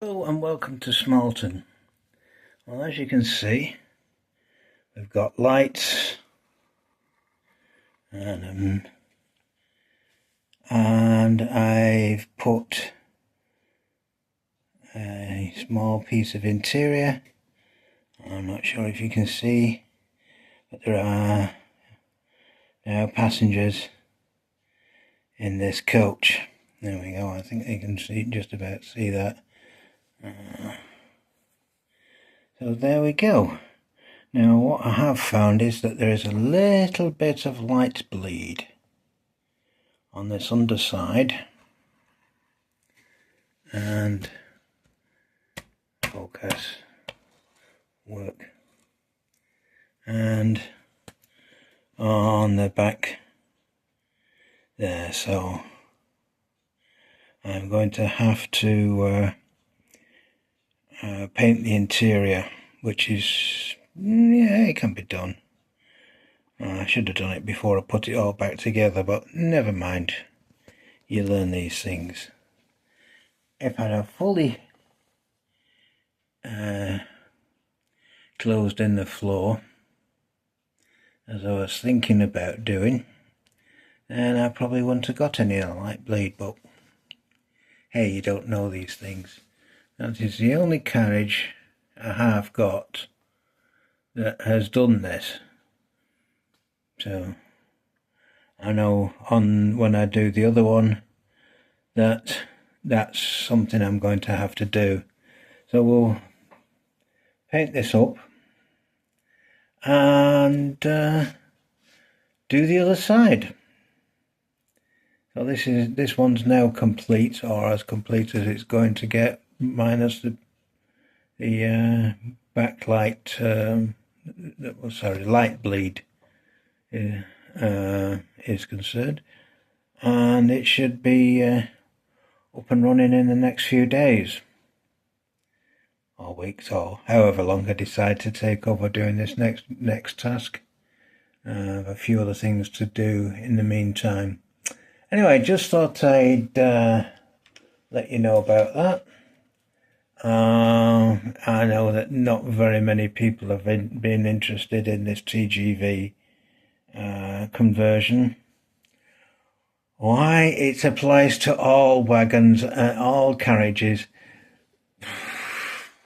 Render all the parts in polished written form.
Hello and welcome to Smallton. Well, as you can see, we've got lights and I've put a small piece of interior. I'm not sure if you can see, but there are now passengers in this coach. There we go. I think you can just about see that. So there we go. Now what I have found is that there is a little bit of light bleed on this underside, and focus work, and on the back there. So I'm going to have to paint the interior, which is, yeah, it can be done. I should have done it before I put it all back together, but never mind. You learn these things. If I'd have fully closed in the floor, as I was thinking about doing, then I probably wouldn't have got any light bleed, but hey, you don't know these things. That is the only carriage I have got that has done this. So I know when I do the other one that's something I'm going to have to do. So we'll paint this up and do the other side. So this one's now complete, or as complete as it's going to get, minus the backlight, light bleed is concerned, and it should be up and running in the next few days or weeks, or however long I decide to take over doing this next task. I have a few other things to do in the meantime. Anyway, just thought I'd let you know about that. I know that not very many people have been interested in this TGV conversion. Why it applies to all wagons and all carriages,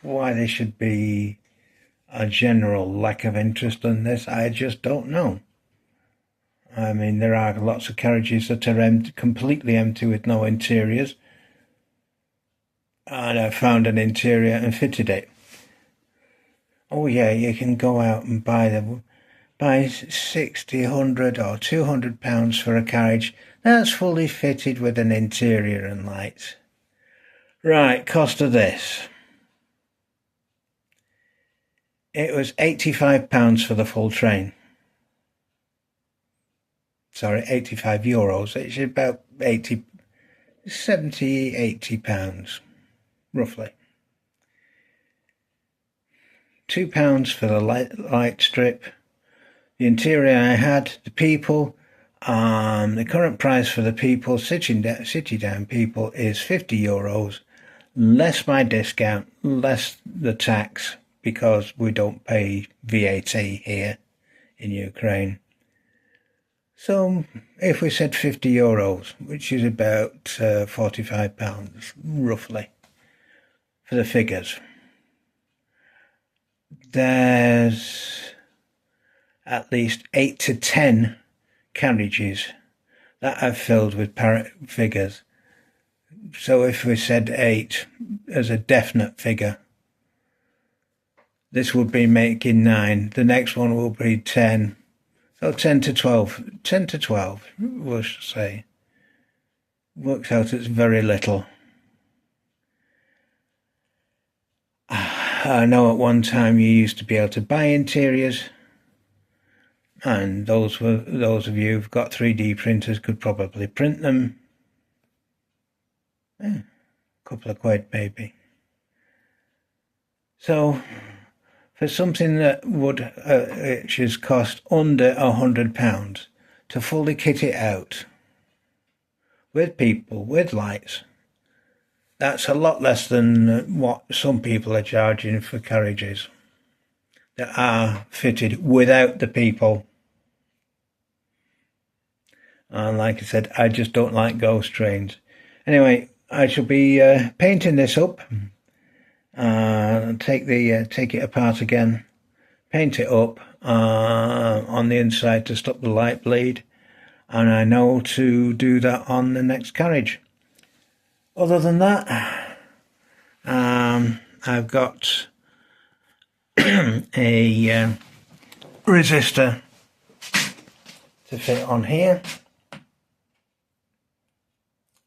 why there should be a general lack of interest in this, I just don't know. I mean, there are lots of carriages that are completely empty with no interiors, and I found an interior and fitted it. Oh yeah, you can go out and buy 60, 100 or £200 for a carriage that's fully fitted with an interior and lights. Right, cost of this. It was £85 for the full train. Sorry, €85. It's about 80 pounds, roughly. £2 for the light strip. The interior I had, the people, the current price for the people, city down people, is €50, less my discount, less the tax, because we don't pay VAT here in Ukraine. So if we said €50, which is about £45 roughly for the figures, there's at least 8 to 10 carriages that I've filled with figures. So if we said 8 as a definite figure, this would be making 9. The next one will be 10. So 10 to 12, we'll say. Works out it's very little. I know at one time you used to be able to buy interiors, and those of you who've got 3D printers could probably print them. A couple of quid maybe. So for something that would which is cost under £100 to fully kit it out with people, with lights, that's a lot less than what some people are charging for carriages that are fitted without the people. And like I said, I just don't like ghost trains. Anyway, I shall be painting this up. Take it apart again, paint it up on the inside to stop the light bleed, and I know to do that on the next carriage. Other than that, I've got a resistor to fit on here,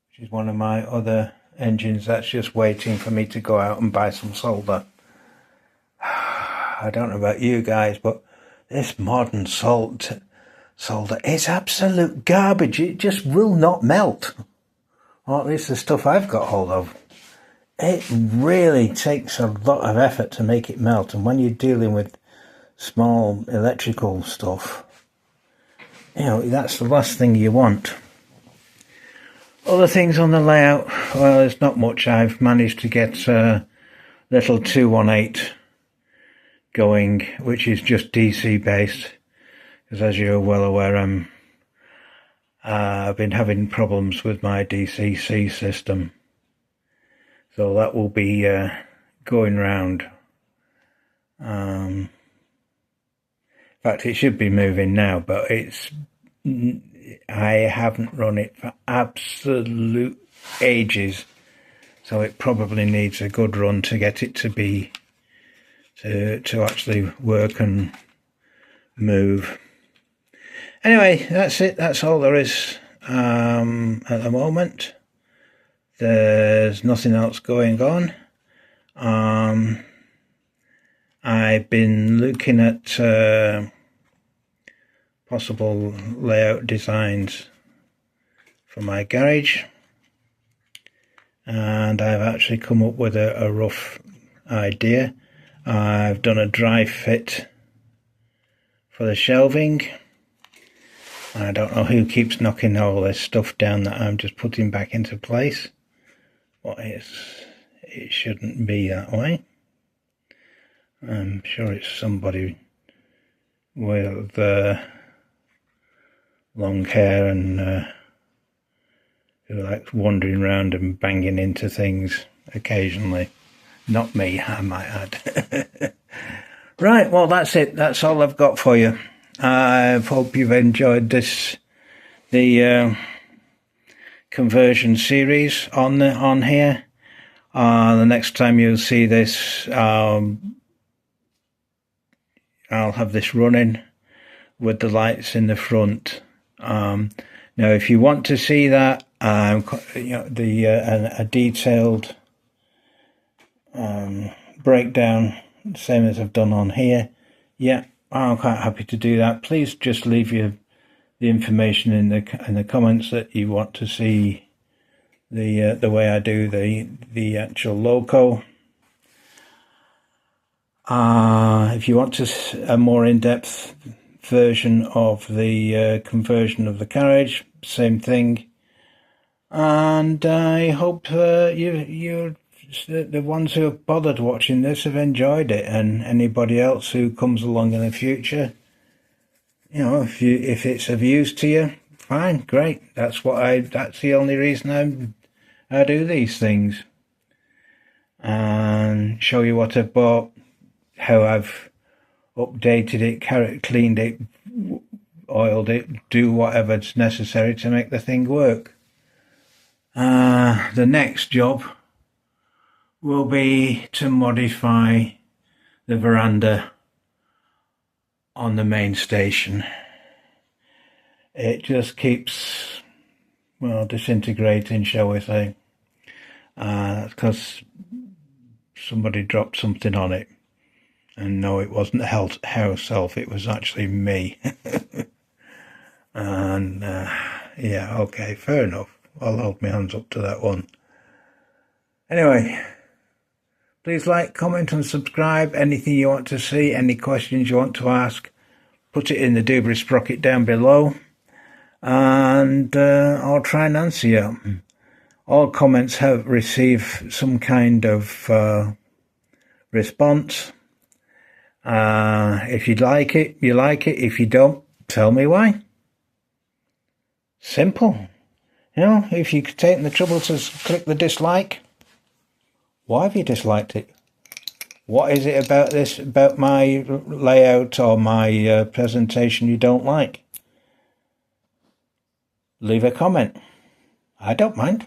which is one of my other engines that's just waiting for me to go out and buy some solder. I don't know about you guys, but this modern solder is absolute garbage. It just will not melt. Or at least the stuff I've got hold of. It really takes a lot of effort to make it melt, and when you're dealing with small electrical stuff, you know, that's the last thing you want. Other things on the layout, well, there's not much. I've managed to get a little 218 going, which is just DC based, because as you're well aware, I've been having problems with my DCC system, so that will be going round. In fact, it should be moving now, but I haven't run it for absolute ages, so it probably needs a good run to get it to be to actually work and move. Anyway, that's it. That's all there is at the moment. There's nothing else going on. I've been looking at possible layout designs for my garage, and I've actually come up with a rough idea. I've done a dry fit for the shelving. I don't know who keeps knocking all this stuff down that I'm just putting back into place, but it shouldn't be that way. I'm sure it's somebody with long hair and who likes wandering around and banging into things occasionally. Not me, I might add. Right, well, that's it. That's all I've got for you. I hope you've enjoyed the conversion series on here. The next time you'll see this, I'll have this running with the lights in the front. Now, if you want to see that, a detailed breakdown, same as I've done on here, yeah, I'm quite happy to do that. Please just leave the information in the comments that you want to see the way I do the actual logo. If you want a more in-depth version of the conversion of the carriage, same thing. And I hope the ones who have bothered watching this have enjoyed it, and anybody else who comes along in the future, you know, if it's of use to you, fine, great. That's the only reason I do these things, and show you what I've bought, how I've updated it, cleaned it, oiled it, do whatever's necessary to make the thing work. The next job will be to modify the veranda on the main station. It just keeps, well, disintegrating, shall we say. Because somebody dropped something on it. And no, it wasn't the house elf, it was actually me. And yeah, okay, fair enough. I'll hold my hands up to that one. Anyway, please like, comment and subscribe. Anything you want to see, any questions you want to ask, put it in the doobly sprocket down below, and I'll try and answer you. All comments have received some kind of response. If you like it, you like it. If you don't, tell me why. Simple. If you've taken the trouble to click the dislike, why have you disliked it? What is it about my layout or my presentation you don't like? Leave a comment. I don't mind,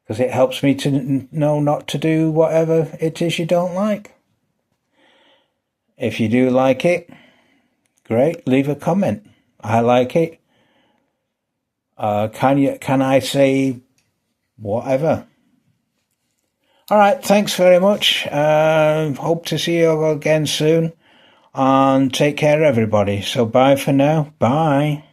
because it helps me to know not to do whatever it is you don't like. If you do like it, great, leave a comment. I like it. Can I say whatever? All right, thanks very much. Hope to see you again soon. And take care, everybody. So bye for now. Bye.